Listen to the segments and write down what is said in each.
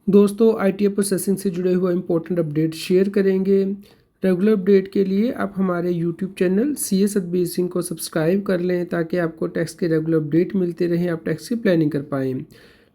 दोस्तों ITI processing से जुड़े हुए इम्पोर्टेंट अपडेट शेयर करेंगे। रेगुलर अपडेट के लिए आप हमारे YouTube channel CA Satbir Singh को सब्सक्राइब कर लें ताकि आपको टैक्स के रेगुलर अपडेट मिलते रहें, आप टैक्स की प्लानिंग कर पाएँ।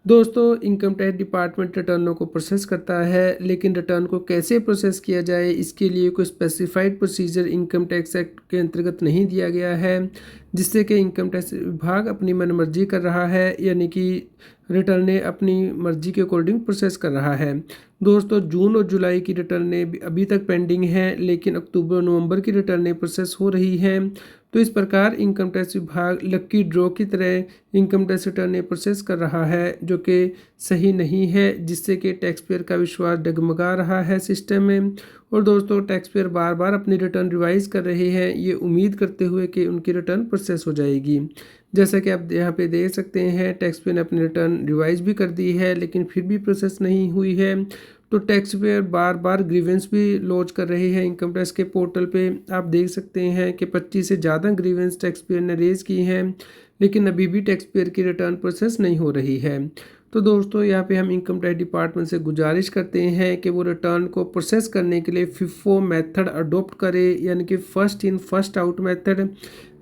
दोस्तों इनकम टैक्स डिपार्टमेंट रिटर्नों को प्रोसेस करता है, लेकिन रिटर्न को कैसे प्रोसेस किया जाए इसके लिए कोई specified procedure income tax act के अंतर्गत नहीं दिया गया है, जिससे कि इनकम टैक्स विभाग अपनी मनमर्जी कर रहा है, यानी कि रिटर्नें अपनी मर्जी के अकॉर्डिंग प्रोसेस कर रहा है। दोस्तों जून और जुलाई की रिटर्नें अभी तक पेंडिंग हैं, लेकिन अक्टूबर और नवंबर की रिटर्नें प्रोसेस हो रही हैं। तो इस प्रकार इनकम टैक्स विभाग लक्की ड्रॉ की तरह इनकम टैक्स रिटर्नें प्रोसेस कर रहा है, जो कि सही नहीं है, जिससे कि टैक्स पेयर का विश्वास डगमगा रहा है सिस्टम में। और दोस्तों टैक्स पेयर बार बार अपनी रिटर्न रिवाइज कर रहे हैं, ये उम्मीद करते हुए कि उनकी रिटर्न प्रोसेस हो जाएगी। जैसा कि आप यहाँ पे देख सकते हैं, टैक्स पेयर ने अपनी रिटर्न रिवाइज भी कर दी है, लेकिन फिर भी प्रोसेस नहीं हुई है। तो टैक्स पेयर बार बार ग्रीवेंस भी लॉन्च कर रहे हैं इनकम टैक्स के पोर्टल पे। आप देख सकते हैं कि 25 से ज़्यादा ग्रीवेंस टैक्स पेयर ने रेज़ की हैं, लेकिन अभी भी टैक्स पेयर की रिटर्न प्रोसेस नहीं हो रही है। तो दोस्तों यहाँ पे हम इनकम टैक्स डिपार्टमेंट से गुजारिश करते हैं कि वो रिटर्न को प्रोसेस करने के लिए फिफो मेथड अडोप्ट करे, यानी कि first in first out method.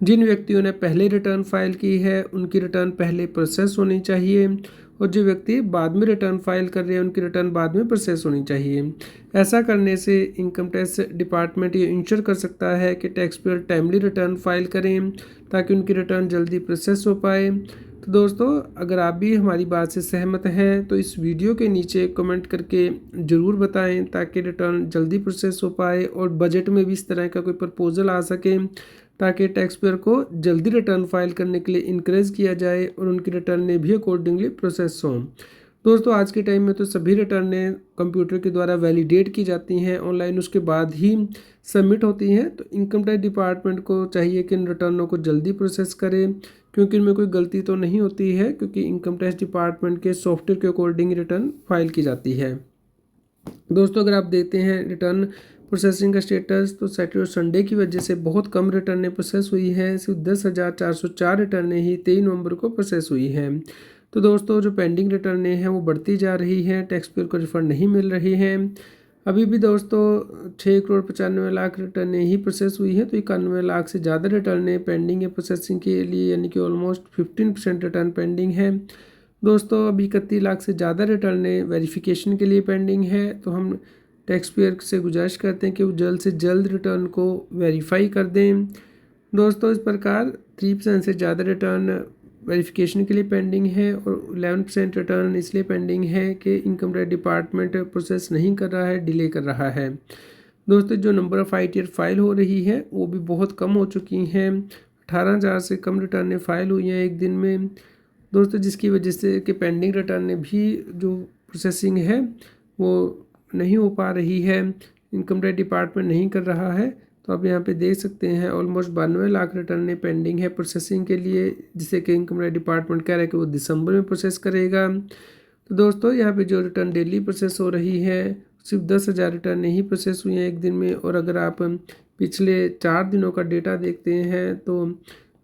जिन व्यक्तियों ने पहले रिटर्न फाइल की है उनकी रिटर्न पहले प्रोसेस होनी चाहिए, और जो व्यक्ति बाद में रिटर्न फाइल कर रहे हैं उनकी रिटर्न बाद में प्रोसेस होनी चाहिए। ऐसा करने से इनकम टैक्स डिपार्टमेंट ये इंश्योर कर सकता है कि tax payer timely return file करें, ताकि उनकी रिटर्न जल्दी प्रोसेस हो पाए। तो दोस्तों अगर आप भी हमारी बात से सहमत हैं तो इस वीडियो के नीचे कमेंट करके ज़रूर बताएं, ताकि रिटर्न जल्दी प्रोसेस हो पाए और बजट में भी इस तरह का कोई प्रपोजल आ सके, ताकि टैक्स पेयर को जल्दी रिटर्न फाइल करने के लिए इनक्रेज किया जाए और उनकी रिटर्नें भी अकॉर्डिंगली प्रोसेस हों। दोस्तों आज के टाइम में तो सभी रिटर्नें कंप्यूटर के द्वारा वैलिडेट की जाती हैं ऑनलाइन, उसके बाद ही सबमिट होती हैं। तो इनकम टैक्स डिपार्टमेंट को चाहिए कि इन रिटर्नों को जल्दी प्रोसेस करें, क्योंकि इनमें कोई गलती तो नहीं होती है, क्योंकि इनकम टैक्स डिपार्टमेंट के सॉफ्टवेयर के अकॉर्डिंग रिटर्न फाइल की जाती है। दोस्तों अगर आप देखते हैं रिटर्न प्रोसेसिंग का स्टेटस, तो सैटरडे और संडे की वजह से बहुत कम रिटर्नें प्रोसेस हुई हैं। सिर्फ 10,404 रिटर्नें ही 23 नवंबर को प्रोसेस हुई हैं। तो दोस्तों जो पेंडिंग रिटर्नें हैं वो बढ़ती जा रही हैं, टैक्स पेयर को रिफंड नहीं मिल रही हैं। अभी भी दोस्तों 6,95,00,000 रिटर्नें ही प्रोसेस हुई हैं, तो 91 लाख से ज़्यादा रिटर्नें पेंडिंग है प्रोसेसिंग के लिए, यानी कि ऑलमोस्ट 15% रिटर्न पेंडिंग है। दोस्तों अभी 31 लाख से ज़्यादा रिटर्नें वेरिफिकेशन के लिए पेंडिंग है। तो हम टैक्स पेयर से गुजारिश करते हैं कि वो जल्द से जल्द रिटर्न को वेरीफाई कर दें। दोस्तों इस प्रकार 3% से ज़्यादा रिटर्न वेरिफिकेशन के लिए पेंडिंग है, और 11% रिटर्न इसलिए पेंडिंग है कि इनकम टैक्स डिपार्टमेंट प्रोसेस नहीं कर रहा है, डिले कर रहा है। दोस्तों जो नंबर ऑफ़ आईटीआर फाइल हो रही है वो भी बहुत कम हो चुकी हैं। 18,000 से कम रिटर्नें फाइल हुई हैं एक दिन में दोस्तों, जिसकी वजह से कि पेंडिंग रिटर्नें भी जो प्रोसेसिंग है वो नहीं हो पा रही है, इनकम टैक्स डिपार्टमेंट नहीं कर रहा है। तो आप यहाँ पे देख सकते हैं ऑलमोस्ट 92 लाख रिटर्नें पेंडिंग है प्रोसेसिंग के लिए, जिसे कि इनकम टैक्स डिपार्टमेंट कह रहा है कि वो दिसंबर में प्रोसेस करेगा। तो दोस्तों यहाँ पे जो रिटर्न डेली प्रोसेस हो रही है सिर्फ 10,000 रिटर्न ही प्रोसेस हुई हैं एक दिन में। और अगर आप पिछले 4 दिनों का डेटा देखते हैं तो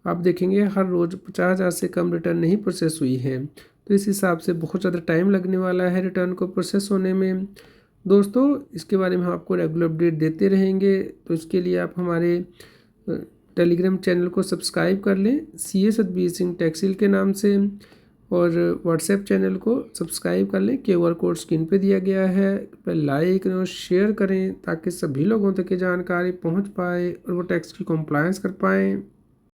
आप देखेंगे हर रोज़ 50,000 से कम रिटर्न नहीं प्रोसेस हुई है। तो इस हिसाब से बहुत ज़्यादा टाइम लगने वाला है रिटर्न को प्रोसेस होने में। दोस्तों इसके बारे में हम आपको रेगुलर अपडेट देते रहेंगे, तो इसके लिए आप हमारे टेलीग्राम चैनल को सब्सक्राइब कर लें सीए सतबीर सिंह टैक्सिल के नाम से, और व्हाट्सएप चैनल को सब्सक्राइब कर लें, QR कोड स्क्रीन पे दिया गया है। पर लाइक और शेयर करें ताकि सभी लोगों तक ये जानकारी पहुंच पाए और वो टैक्स की कंप्लायंस कर पाएँ।